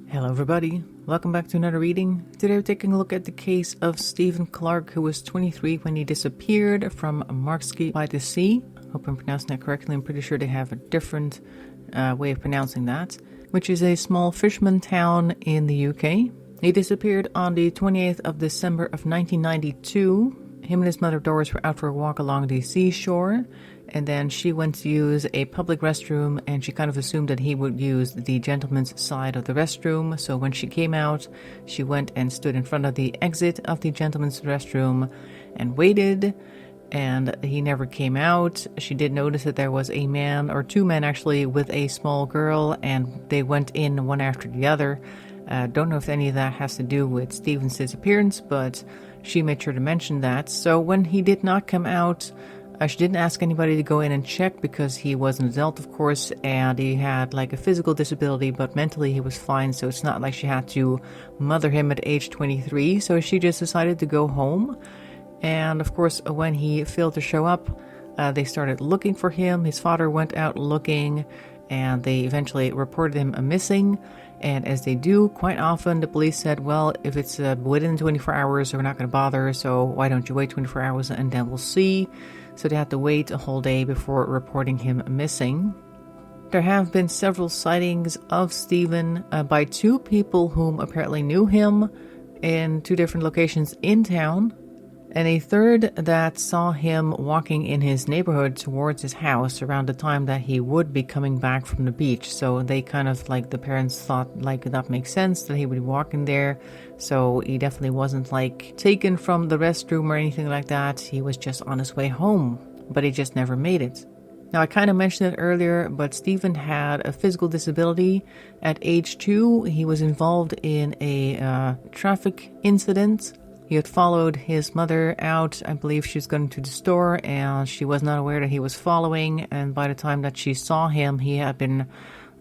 Hello everybody, welcome back to another reading. Today we're taking a look at the case of Stephen Clark, who was 23 when he disappeared from Marksky by the Sea. Hope I'm pronouncing that correctly. I'm pretty sure they have a different way of pronouncing that, which is a small fisherman town in the UK. He disappeared on the 28th of December of 1992. Him and his mother Doris were out for a walk along the seashore, and then she went to use a public restroom, and she kind of assumed that he would use the gentleman's side of the restroom. So when she came out, she went and stood in front of the exit of the gentleman's restroom and waited, and he never came out. She did notice that there was a man, or two men actually, with a small girl, and they went in one after the other. Don't know if any of that has to do with Stephen's disappearance, but she made sure to mention that. So when he did not come out, she didn't ask anybody to go in and check because he was an adult, of course, and he had like a physical disability, but mentally he was fine, so it's not like she had to mother him at age 23. So she just decided to go home. And of course, when he failed to show up, they started looking for him. His father went out looking, and they eventually reported him missing. And as they do quite often, the police said, well, if it's within 24 hours, we're not going to bother, so why don't you wait 24 hours and then we'll see. So they had to wait a whole day before reporting him missing. There have been several sightings of Stephen by two people whom apparently knew him in two different locations in town, and a third that saw him walking in his neighborhood towards his house around the time that he would be coming back from the beach. So they kind of, like, the parents thought, like, that makes sense that he would be walking there. So he definitely wasn't, like, taken from the restroom or anything like that. He was just on his way home, but he just never made it. Now, I kind of mentioned it earlier, but Stephen had a physical disability. At age 2, he was involved in a traffic incident. He had followed his mother out. I believe she was going to the store, and she was not aware that he was following. And by the time that she saw him, he had been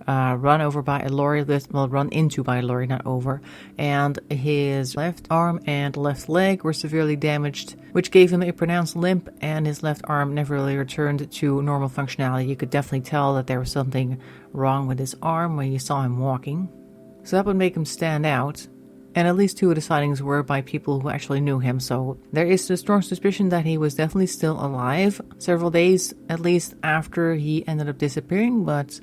run over by a lorry. Well, run into by a lorry, not over. And his left arm and left leg were severely damaged, which gave him a pronounced limp, and his left arm never really returned to normal functionality. You could definitely tell that there was something wrong with his arm when you saw him walking. So that would make him stand out. And at least two of the sightings were by people who actually knew him, so there is a strong suspicion that he was definitely still alive, several days at least after he ended up disappearing, but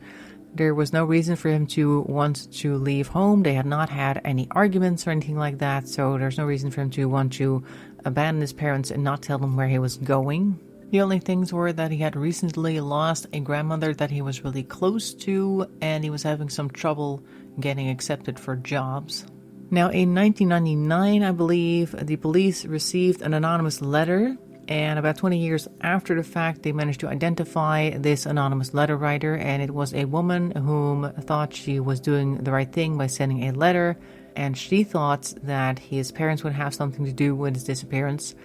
there was no reason for him to want to leave home. They had not had any arguments or anything like that, so there's no reason for him to want to abandon his parents and not tell them where he was going. The only things were that he had recently lost a grandmother that he was really close to, and he was having some trouble getting accepted for jobs. Now, in 1999, I believe, the police received an anonymous letter, and about 20 years after the fact, they managed to identify this anonymous letter writer, and it was a woman whom thought she was doing the right thing by sending a letter, and she thought that his parents would have something to do with his disappearance.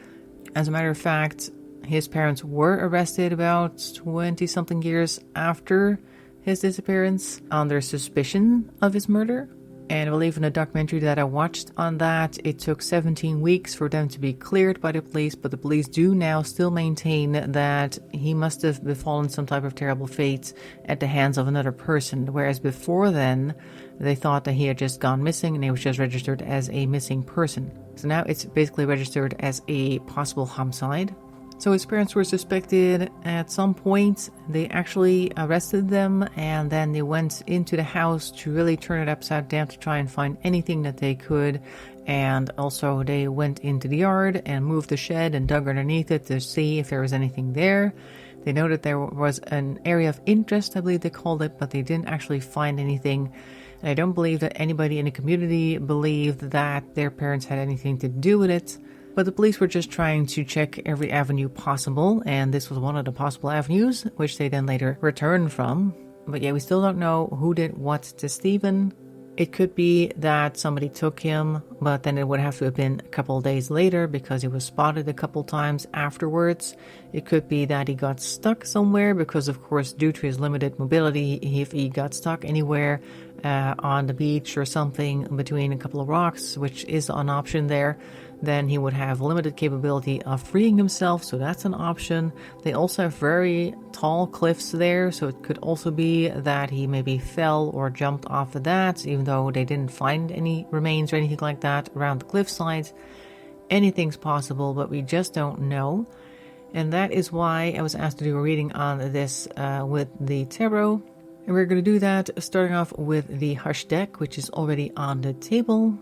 As a matter of fact, his parents were arrested about 20-something years after his disappearance under suspicion of his murder. And I believe in a documentary that I watched on that, it took 17 weeks for them to be cleared by the police, but the police do now still maintain that he must have befallen some type of terrible fate at the hands of another person, whereas before then, they thought that he had just gone missing and he was just registered as a missing person. So now it's basically registered as a possible homicide. So his parents were suspected at some point. They actually arrested them, and then they went into the house to really turn it upside down to try and find anything that they could. And also they went into the yard and moved the shed and dug underneath it to see if there was anything there. They noted there was an area of interest, I believe they called it, but they didn't actually find anything. And I don't believe that anybody in the community believed that their parents had anything to do with it. But the police were just trying to check every avenue possible, and this was one of the possible avenues, which they then later returned from. But yeah, we still don't know who did what to Stephen. It could be that somebody took him, but then it would have to have been a couple of days later because he was spotted a couple times afterwards. It could be that he got stuck somewhere because, of course, due to his limited mobility, if he got stuck anywhere on the beach or something between a couple of rocks, which is an option there, then he would have limited capability of freeing himself, so that's an option. They also have very tall cliffs there, so it could also be that he maybe fell or jumped off of that, even though they didn't find any remains or anything like that around the cliff sides. Anything's possible, but we just don't know. And that is why I was asked to do a reading on this with the tarot. And we're going to do that starting off with the Hush deck, which is already on the table.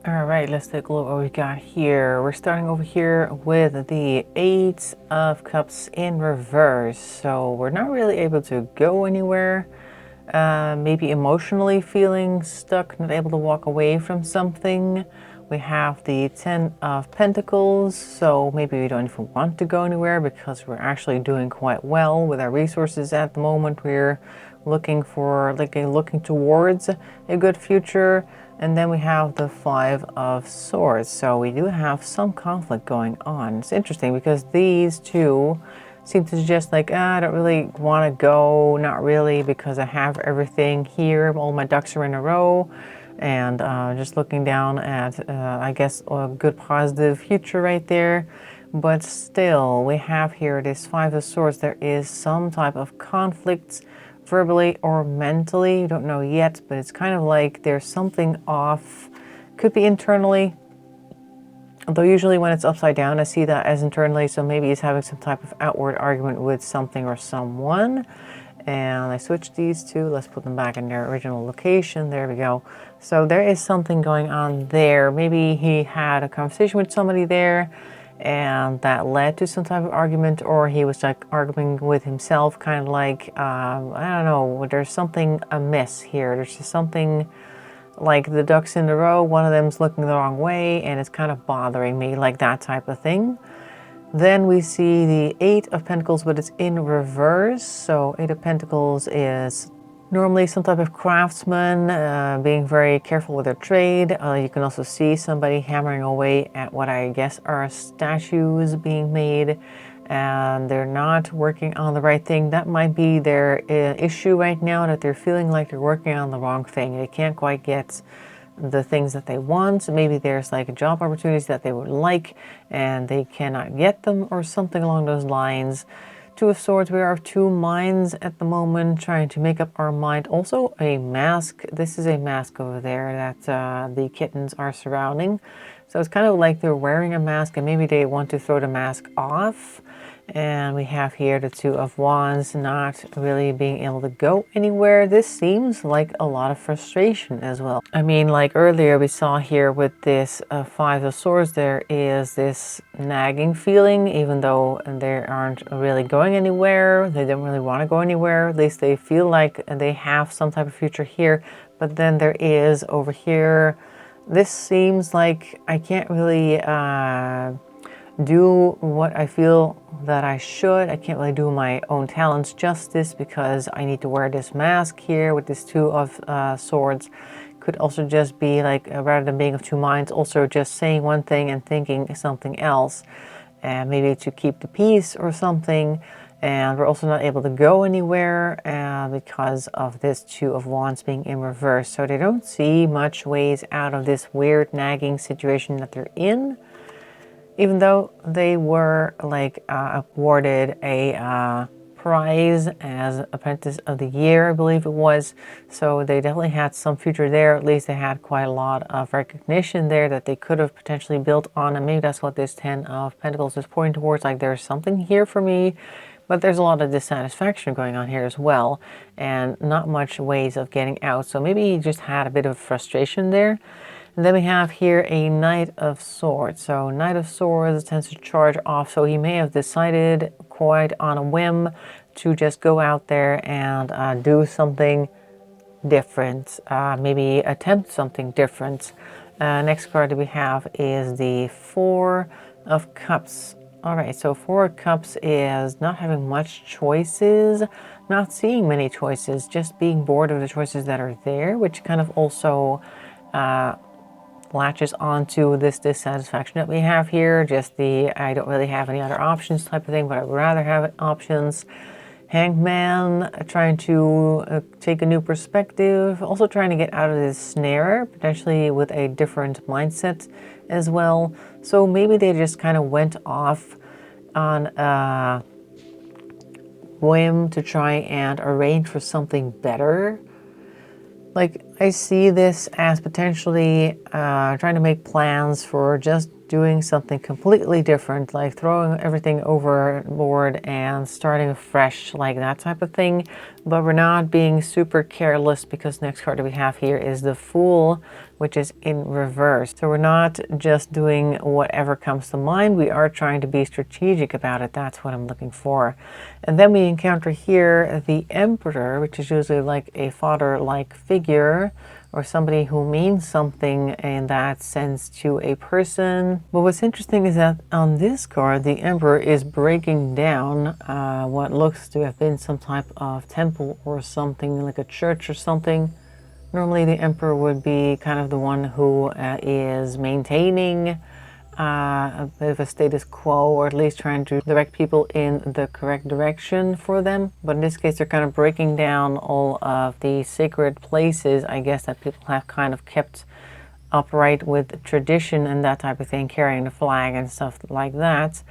All right, let's take a look what we got here. We're starting over here with the Eight of Cups in reverse. So we're not really able to go anywhere. Maybe emotionally feeling stuck, not able to walk away from something. We have the Ten of Pentacles, so maybe we don't even want to go anywhere because we're actually doing quite well with our resources at the moment. We're looking towards a good future. And then we have the Five of Swords, so we do have some conflict going on. It's interesting because these two seem to suggest like, I don't really want to go, not really, because I have everything here, all my ducks are in a row, and just looking down at, I guess, a good positive future right there. But still, we have here this Five of Swords. There is some type of conflict, verbally or mentally, you don't know yet, but it's kind of like there's something off. Could be internally, although usually when it's upside down I see that as internally, so maybe he's having some type of outward argument with something or someone. And I switched these two, let's put them back in their original location. There we go. So there is something going on there. Maybe he had a conversation with somebody there and that led to some type of argument, or he was like arguing with himself, kind of like, I don't know, there's something amiss here. There's just something like the ducks in a row, one of them's looking the wrong way and it's kind of bothering me, like that type of thing. Then we see the Eight of Pentacles, but it's in reverse. So Eight of Pentacles is normally some type of craftsman, being very careful with their trade. You can also see somebody hammering away at what I guess are statues being made, and they're not working on the right thing. That might be their issue right now, that they're feeling like they're working on the wrong thing. They can't quite get the things that they want. Maybe there's like job opportunities that they would like and they cannot get them, or something along those lines. Two of Swords, we are of two minds at the moment, trying to make up our mind. Also a mask. This is a mask over there that the kittens are surrounding. So it's kind of like they're wearing a mask and maybe they want to throw the mask off. And we have here the Two of Wands, not really being able to go anywhere. This seems like a lot of frustration as well. I mean, like earlier we saw here with this Five of Swords, there is this nagging feeling, even though they aren't really going anywhere. They don't really want to go anywhere. At least they feel like they have some type of future here. But then there is over here This seems like I can't really do what I feel that I should. I can't really do my own talents justice because I need to wear this mask here with this Two of Swords. Could also just be like, rather than being of two minds, also just saying one thing and thinking something else. And maybe to keep the peace or something. And we're also not able to go anywhere because of this Two of Wands being in reverse. So they don't see much ways out of this weird nagging situation that they're in. Even though they were like awarded a prize as Apprentice of the Year, I believe it was. So they definitely had some future there. At least they had quite a lot of recognition there that they could have potentially built on. And maybe that's what this Ten of Pentacles is pointing towards. Like, there's something here for me. But there's a lot of dissatisfaction going on here as well, and not much ways of getting out. So maybe he just had a bit of frustration there. And then we have here a Knight of Swords. So Knight of Swords tends to charge off. So he may have decided quite on a whim to just go out there and do something different. Maybe attempt something different. Next card that we have is the Four of Cups. All right, so Four of Cups is not having much choices, not seeing many choices, just being bored of the choices that are there, which kind of also latches onto this dissatisfaction that we have here. Just the I don't really have any other options type of thing, but I'd rather have options. Hangman, trying to take a new perspective, also trying to get out of this snare, potentially with a different mindset as well. So maybe they just kind of went off on a whim to try and arrange for something better. Like, I see this as potentially trying to make plans for just doing something completely different, like throwing everything overboard and starting fresh, like that type of thing. But we're not being super careless because next card that we have here is the Fool, which is in reverse. So we're not just doing whatever comes to mind. We are trying to be strategic about it. That's what I'm looking for. And then we encounter here the Emperor, which is usually like a father-like figure, or somebody who means something in that sense to a person. But what's interesting is that on this card, the Emperor is breaking down what looks to have been some type of temple or something, like a church or something. Normally the Emperor would be kind of the one who is maintaining a bit of a status quo, or at least trying to direct people in the correct direction for them. But in this case, they're kind of breaking down all of the sacred places, I guess, that people have kind of kept upright with tradition and that type of thing, carrying the flag and stuff like that.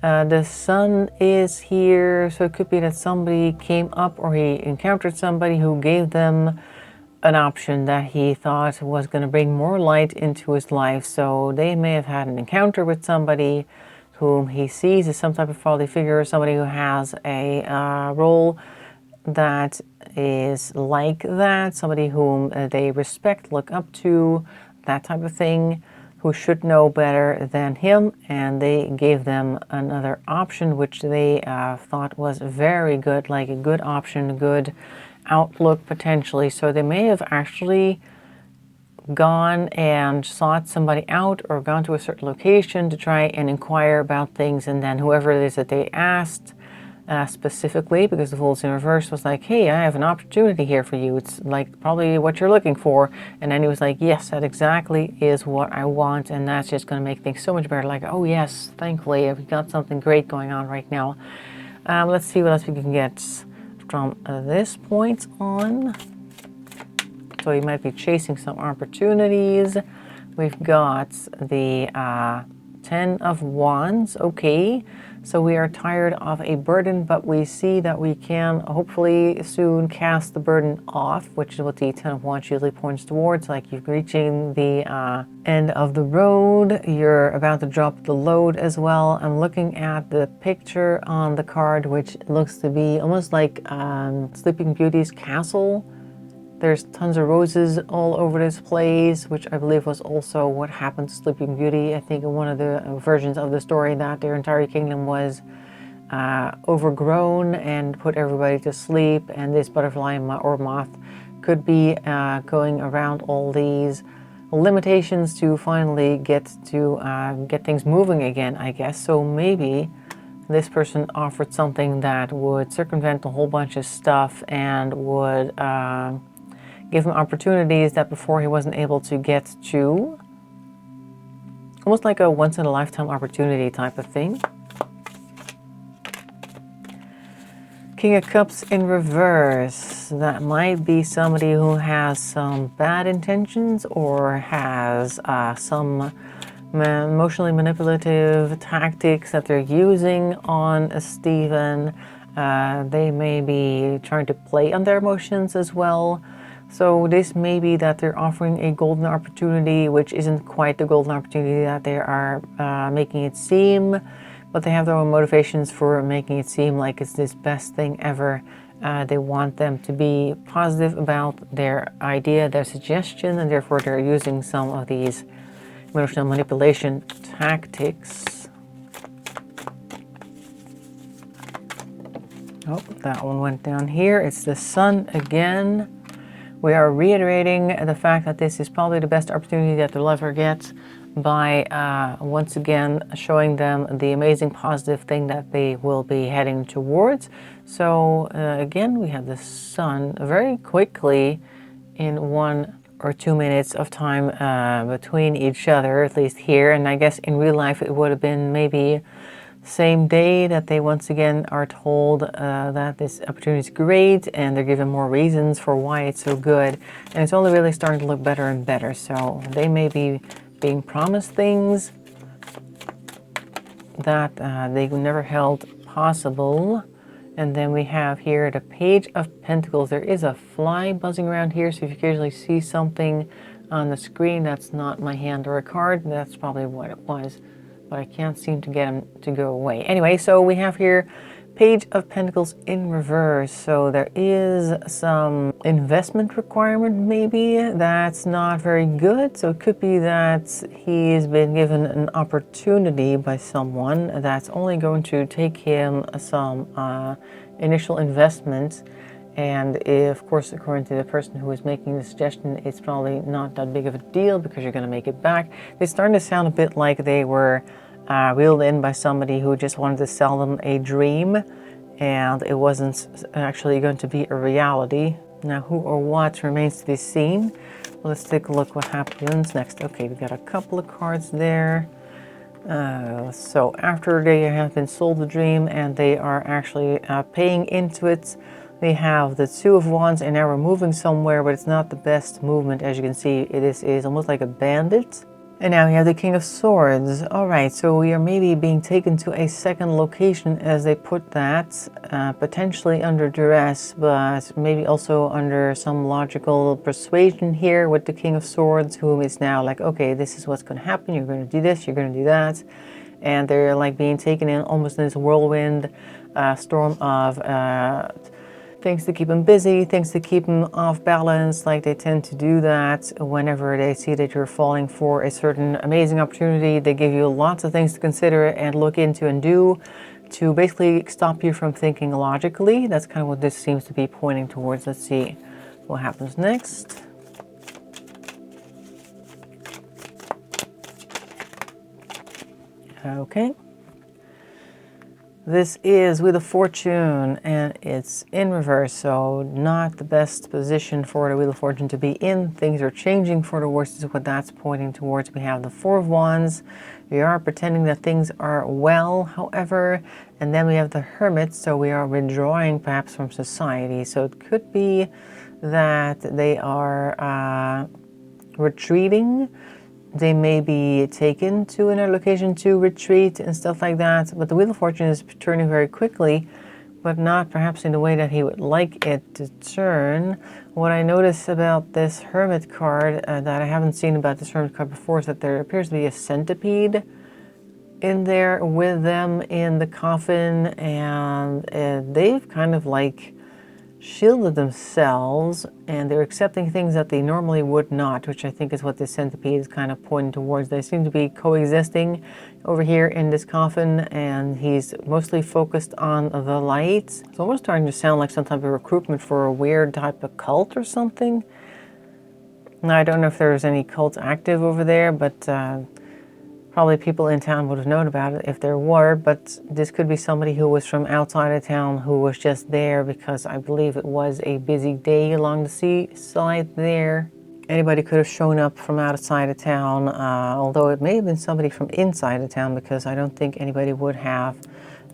The Sun is here, so it could be that somebody came up or he encountered somebody who gave them an option that he thought was going to bring more light into his life. So they may have had an encounter with somebody whom he sees as some type of fatherly figure, somebody who has a role that is like that, somebody whom they respect, look up to, that type of thing, who should know better than him, and they gave them another option which they thought was very good, like a good option, a good outlook potentially. So they may have actually gone and sought somebody out or gone to a certain location to try and inquire about things, and then whoever it is that they asked specifically, because the Fool's in reverse, was like, hey, I have an opportunity here for you. It's like probably what you're looking for. And then he was like, yes, that exactly is what I want, and that's just going to make things so much better. Like, oh yes, thankfully I've got something great going on right now. Let's see what else we can get from this point on. So you might be chasing some opportunities. We've got the Ten of Wands. Okay, so we are tired of a burden, but we see that we can hopefully soon cast the burden off, which is what the Ten of Wands usually points towards. Like, you're reaching the end of the road, you're about to drop the load as well. I'm looking at the picture on the card, which looks to be almost like Sleeping Beauty's castle. There's tons of roses all over this place, which I believe was also what happened to Sleeping Beauty. I think in one of the versions of the story, that their entire kingdom was overgrown and put everybody to sleep, and this butterfly or moth could be going around all these limitations to finally get things moving again, I guess. So maybe this person offered something that would circumvent a whole bunch of stuff and would give him opportunities that before he wasn't able to get to. Almost like a once-in-a-lifetime opportunity type of thing. King of Cups in reverse. That might be somebody who has some bad intentions or has some emotionally manipulative tactics that they're using on Stephen. They may be trying to play on their emotions as well. So this may be that they're offering a golden opportunity, which isn't quite the golden opportunity that they are making it seem, but they have their own motivations for making it seem like it's this best thing ever. They want them to be positive about their idea, their suggestion, and therefore they're using some of these emotional manipulation tactics. Oh, that one went down here. It's the Sun again. We are reiterating the fact that this is probably the best opportunity that they'll ever get by once again showing them the amazing positive thing that they will be heading towards. So again, we have the Sun very quickly in 1 or 2 minutes of time between each other, at least here. And I guess in real life it would have been maybe same day that they once again are told that this opportunity is great, and they're given more reasons for why it's so good, and it's only really starting to look better and better. So they may be being promised things that they never held possible. And then we have here the Page of Pentacles. There is a fly buzzing around here, so if you occasionally see something on the screen that's not my hand or a card, that's probably what it was. But I can't seem to get them to go away. Anyway, so we have here Page of Pentacles in reverse. So there is some investment requirement maybe that's not very good. So it could be that he's been given an opportunity by someone that's only going to take him some initial investment. And if, of course, according to the person who is making the suggestion, it's probably not that big of a deal because you're going to make it back. It's starting to sound a bit like they were reeled in by somebody who just wanted to sell them a dream, and it wasn't actually going to be a reality. Now, who or what remains to be seen. Let's take a look what happens next. Okay, we got a couple of cards there. So after they have been sold the dream and they are actually paying into it, we have the Two of Wands, and now we're moving somewhere, but it's not the best movement. As you can see, it is almost like a bandit. And now we have the King of Swords. All right, so we are maybe being taken to a second location, as they put that, potentially under duress, but maybe also under some logical persuasion here with the King of Swords, whom is now like, okay, this is what's going to happen. You're going to do this, you're going to do that. And they're like being taken in almost in this whirlwind storm of things to keep them busy, things to keep them off balance, like they tend to do that whenever they see that you're falling for a certain amazing opportunity. They give you lots of things to consider and look into and do to basically stop you from thinking logically. That's kind of what this seems to be pointing towards. Let's see what happens next. Okay. This is Wheel of Fortune, and it's in reverse, so not the best position for the Wheel of Fortune to be in. Things are changing for the worse is what that's pointing towards. We have the Four of Wands. We are pretending that things are well, however, and then we have the Hermit, so we are withdrawing perhaps from society. So it could be that they are retreating. They may be taken to another location to retreat and stuff like that. But the Wheel of Fortune is turning very quickly, but not perhaps in the way that he would like it to turn. What I notice about this Hermit card that I haven't seen about this Hermit card before is that there appears to be a centipede in there with them in the coffin, and they've kind of like shielded themselves, and they're accepting things that they normally would not, which I think is what this centipede is kind of pointing towards. They seem to be coexisting over here in this coffin, and he's mostly focused on the light. It's almost starting to sound like some type of recruitment for a weird type of cult or something. Now, I don't know if there's any cults active over there, but probably people in town would have known about it if there were, but this could be somebody who was from outside of town who was just there because I believe it was a busy day along the seaside there. Anybody could have shown up from outside of town, although it may have been somebody from inside of town because I don't think anybody would have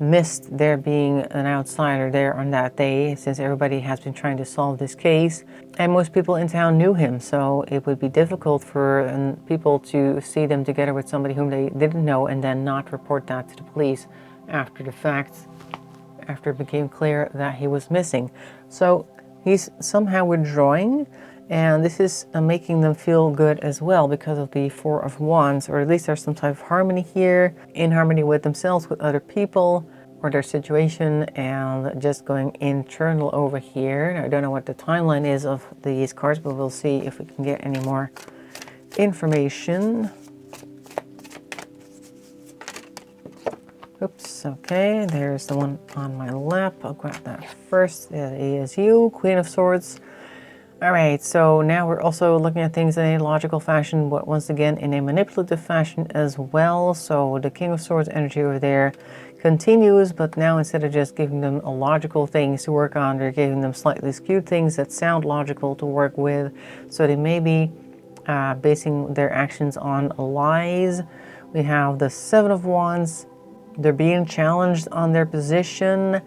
missed there being an outsider there on that day, since everybody has been trying to solve this case and most people in town knew him, so it would be difficult for people to see them together with somebody whom they didn't know and then not report that to the police after the fact, after it became clear that he was missing. So he's somehow withdrawing, and this is making them feel good as well because of the Four of Wands, or at least there's some type of harmony here, in harmony with themselves, with other people, or their situation, and just going internal over here. I don't know what the timeline is of these cards, but we'll see if we can get any more information. Oops, okay, there's the one on my lap. I'll grab that first. It is you, Queen of Swords. All right, so now we're also looking at things in a logical fashion, but once again in a manipulative fashion as well. So the King of Swords energy over there continues, but now instead of just giving them logical things to work on, they're giving them slightly skewed things that sound logical to work with. So they may be basing their actions on lies. We have the Seven of Wands. They're being challenged on their position.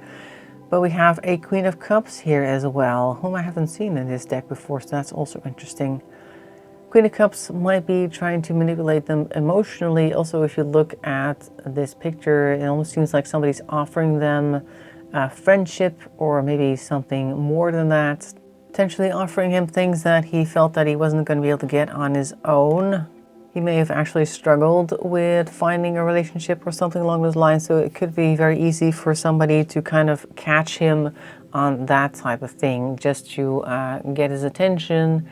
But we have a Queen of Cups here as well, whom I haven't seen in this deck before, so that's also interesting. Queen of Cups might be trying to manipulate them emotionally. Also, if you look at this picture, it almost seems like somebody's offering them friendship, or maybe something more than that. Potentially offering him things that he felt that he wasn't going to be able to get on his own. He may have actually struggled with finding a relationship or something along those lines, so it could be very easy for somebody to kind of catch him on that type of thing, just to get his attention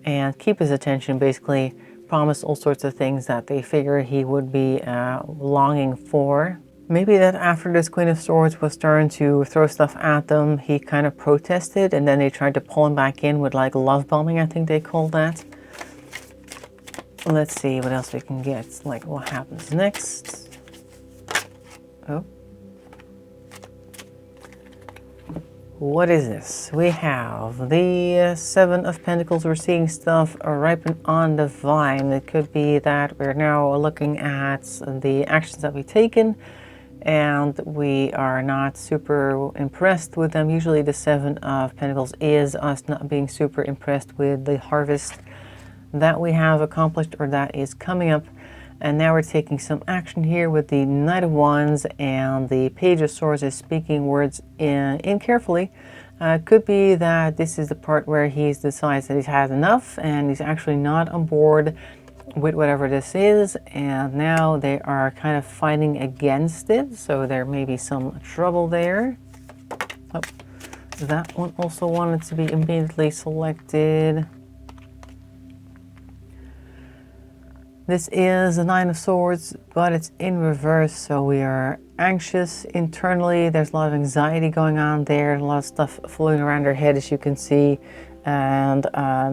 and keep his attention, basically promise all sorts of things that they figure he would be longing for. Maybe that after this Queen of Swords was starting to throw stuff at them, he kind of protested, and then they tried to pull him back in with like love bombing, I think they called that. Let's see what else we can get, like what happens next. Oh. What is this? We have the Seven of Pentacles. We're seeing stuff ripen on the vine. It could be that we're now looking at the actions that we've taken and we are not super impressed with them. Usually the Seven of Pentacles is us not being super impressed with the harvest that we have accomplished or that is coming up. And now we're taking some action here with the Knight of Wands, and the Page of Swords is speaking words in carefully. Could be that this is the part where he decides that he's had enough and he's actually not on board with whatever this is, and now they are kind of fighting against it, so there may be some trouble there. Oh, that one also wanted to be immediately selected. This is the Nine of Swords, but it's in reverse, so we are anxious internally. There's a lot of anxiety going on there, a lot of stuff floating around their head, as you can see, and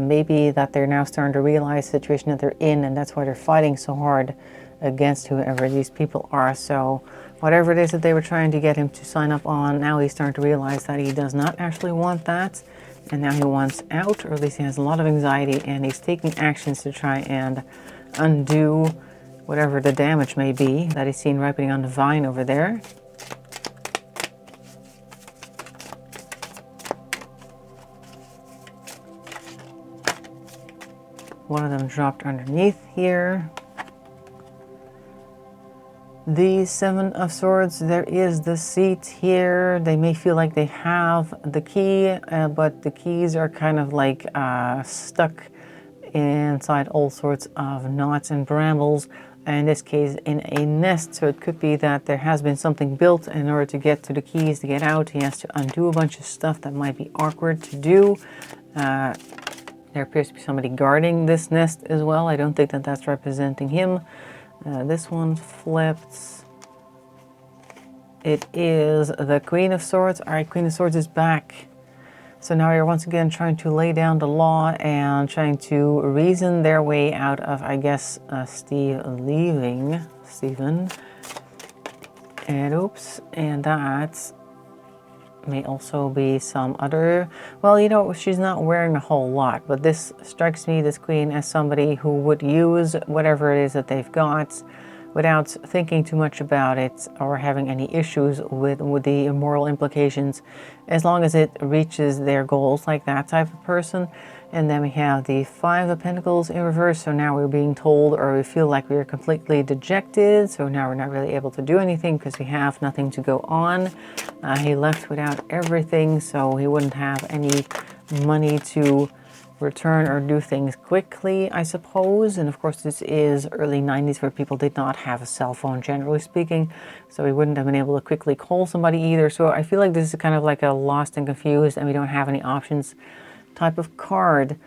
maybe that they're now starting to realize the situation that they're in, and that's why they're fighting so hard against whoever these people are. So whatever it is that they were trying to get him to sign up on, now he's starting to realize that he does not actually want that, and now he wants out, or at least he has a lot of anxiety, and he's taking actions to try and undo whatever the damage may be that is seen ripening on the vine over there. One of them dropped underneath here. The Seven of Swords, there is the seat here. They may feel like they have the key, but the keys are kind of like stuck inside all sorts of knots and brambles, in this case in a nest. So it could be that there has been something built in order to get to the keys to get out. He has to undo a bunch of stuff that might be awkward to do. There appears to be somebody guarding this nest as well. I don't think that that's representing him. This one flipped. It is the Queen of Swords. All right, Queen of Swords is back. So now you're once again trying to lay down the law and trying to reason their way out of, I guess, Stephen. And oops, and that may also be some other, well, you know, she's not wearing a whole lot, but this strikes me, this queen, as somebody who would use whatever it is that they've got without thinking too much about it or having any issues with the moral implications, as long as it reaches their goals, like that type of person. And then we have the Five of Pentacles in reverse. So now we're being told, or we feel like we're completely dejected. So now we're not really able to do anything because we have nothing to go on. He left without everything, so he wouldn't have any money to return or do things quickly, I suppose. And of course, this is early 90s where people did not have a cell phone, generally speaking, so we wouldn't have been able to quickly call somebody either. So I feel like this is kind of like a lost and confused and we don't have any options type of card.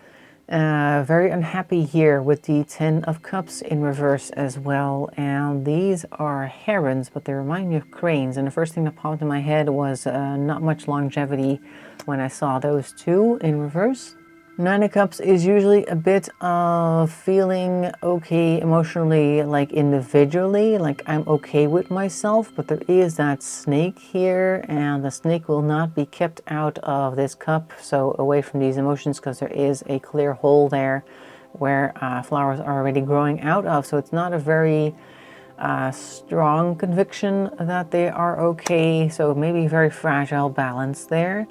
Very unhappy here with the Ten of Cups in reverse as well. And these are herons, but they remind me of cranes. And the first thing that popped in my head was not much longevity when I saw those two in reverse. Nine of Cups is usually a bit of feeling okay emotionally, like individually, like I'm okay with myself, but there is that snake here, and the snake will not be kept out of this cup, so away from these emotions, because there is a clear hole there where flowers are already growing out of, so it's not a very strong conviction that they are okay, so maybe very fragile balance there.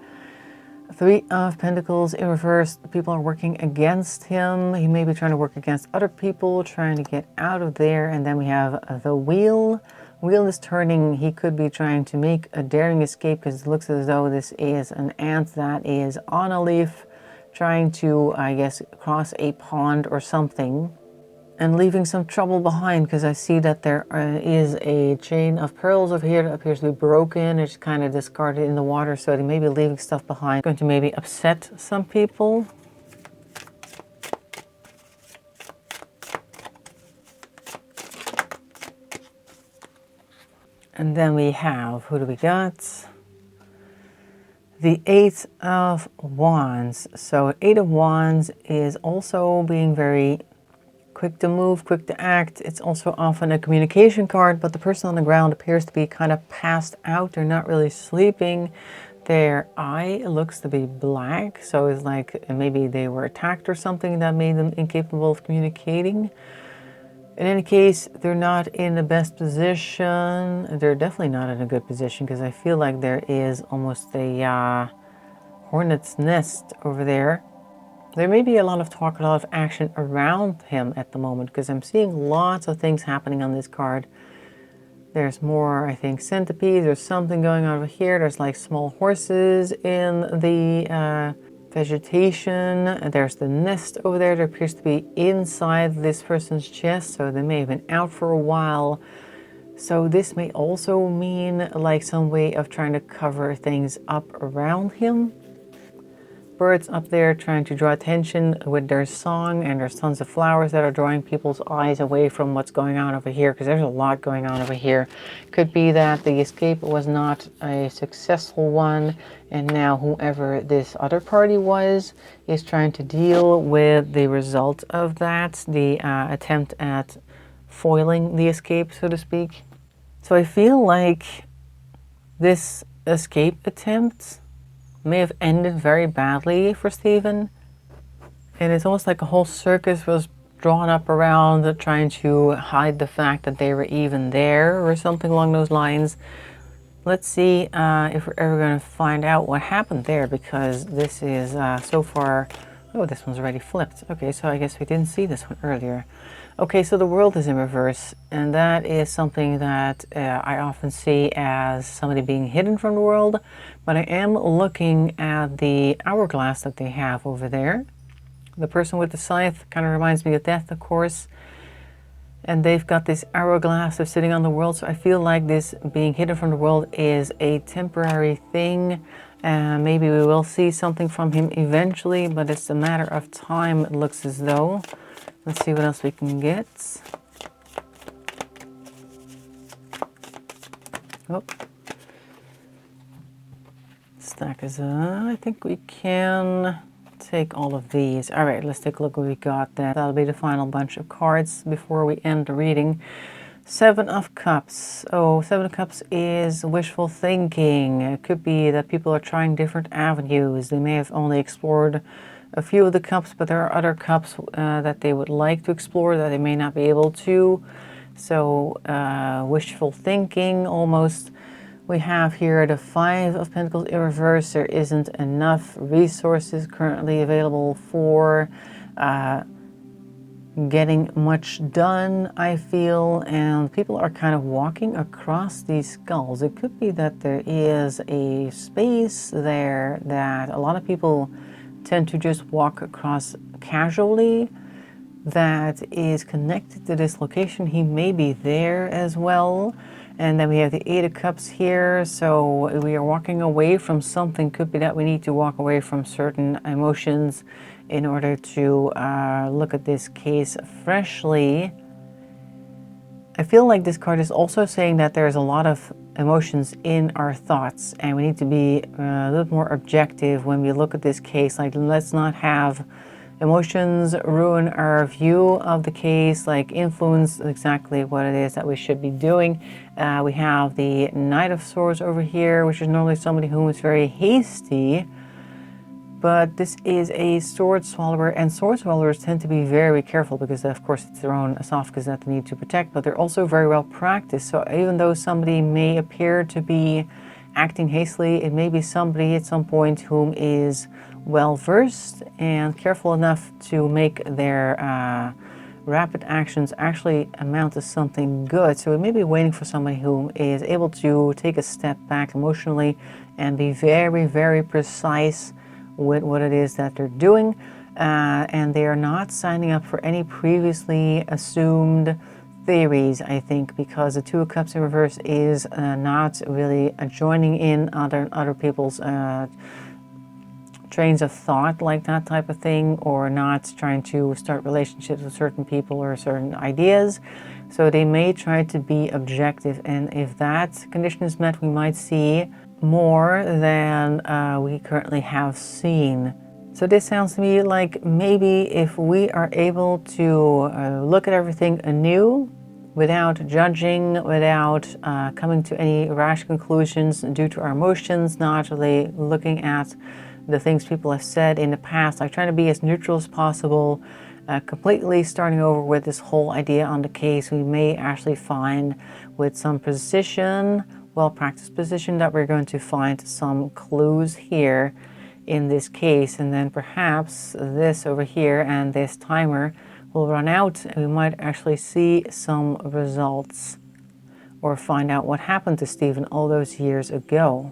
Three of Pentacles in reverse. People are working against him. He may be trying to work against other people, trying to get out of there. And then we have the Wheel. Wheel is turning. He could be trying to make a daring escape because it looks as though this is an ant that is on a leaf trying to, I guess, cross a pond or something. And leaving some trouble behind, because I see that there is a chain of pearls over here that appears to be broken. It's kind of discarded in the water, so they may be leaving stuff behind. Going to maybe upset some people. And then we have, who do we got? The Eight of Wands. So Eight of Wands is also being very quick to move, quick to act. It's also often a communication card, but the person on the ground appears to be kind of passed out. They're not really sleeping. Their eye looks to be black, so it's like maybe they were attacked or something that made them incapable of communicating. In any case, they're not in the best position. They're definitely not in a good position, because I feel like there is almost a hornet's nest over there. There may be a lot of talk, a lot of action around him at the moment, because I'm seeing lots of things happening on this card. There's more, I think, centipedes. There's something going on over here. There's like small horses in the vegetation. There's the nest over there that appears to be inside this person's chest, so they may have been out for a while. So this may also mean like some way of trying to cover things up around him. Birds up there trying to draw attention with their song, and there's tons of flowers that are drawing people's eyes away from what's going on over here, because there's a lot going on over here. Could be that the escape was not a successful one, and now whoever this other party was is trying to deal with the result of that, the attempt at foiling the escape, so to speak. So I feel like this escape attempt may have ended very badly for Stephen. And it's almost like a whole circus was drawn up around trying to hide the fact that they were even there or something along those lines. Let's see if we're ever going to find out what happened there, because this is so far... Oh, this one's already flipped. Okay, so I guess we didn't see this one earlier. Okay, so the world is in reverse, and that is something that I often see as somebody being hidden from the world, but I am looking at the hourglass that they have over there. The person with the scythe kind of reminds me of death, of course, and they've got this hourglass of sitting on the world, so I feel like this being hidden from the world is a temporary thing. Maybe we will see something from him eventually, but it's a matter of time, it looks as though. Let's see what else we can get. stack is I think we can take all of these. All right, let's take a look what we got then. That'll be the final bunch of cards before we end the reading. Seven of Cups. Oh, Seven of Cups is wishful thinking. It could be that people are trying different avenues. They may have only explored a few of the cups, but there are other cups that they would like to explore that they may not be able to. So wishful thinking almost. We have here the Five of Pentacles in reverse. There isn't enough resources currently available for getting much done, I feel, and people are kind of walking across these skulls. It could be that there is a space there that a lot of people tend to just walk across casually that is connected to this location. He may be there as well. And then we have the Eight of Cups here, so we are walking away from something. Could be that we need to walk away from certain emotions in order to look at this case freshly. I feel like this card is also saying that there's a lot of emotions in our thoughts, and we need to be a little more objective when we look at this case. Like, let's not have emotions ruin our view of the case, like influence exactly what it is that we should be doing. We have the Knight of Swords over here, which is normally somebody who is very hasty, but this is a sword swallower, and sword swallowers tend to be very careful because of course it's their own esophagus that they need to protect, but they're also very well practiced. So even though somebody may appear to be acting hastily, it may be somebody at some point whom is well versed and careful enough to make their rapid actions actually amount to something good. So we may be waiting for somebody who is able to take a step back emotionally and be very, very precise with what it is that they're doing, and they are not signing up for any previously assumed theories, I think, because the Two of Cups in reverse is not really joining in other people's trains of thought, like that type of thing, or not trying to start relationships with certain people or certain ideas. So they may try to be objective, and if that condition is met, we might see more than we currently have seen. So this sounds to me like maybe if we are able to look at everything anew without judging, without coming to any rash conclusions due to our emotions, not really looking at the things people have said in the past, like trying to be as neutral as possible, completely starting over with this whole idea on the case, we may actually find with some precision, well-practiced precision, that we're going to find some clues here in this case, and then perhaps this over here and this timer will run out and we might actually see some results or find out what happened to Stephen all those years ago.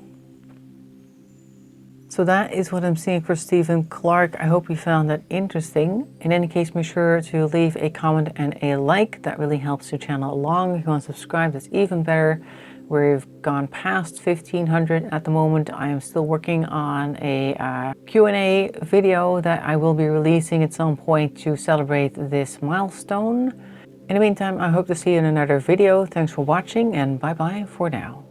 So that is what I'm seeing for Stephen Clark. I hope you found that interesting. In any case, make sure to leave a comment and a like. That really helps the channel along. If you want to subscribe, that's even better. We've gone past 1,500 at the moment. I am still working on a Q&A video that I will be releasing at some point to celebrate this milestone. In the meantime, I hope to see you in another video. Thanks for watching, and bye-bye for now.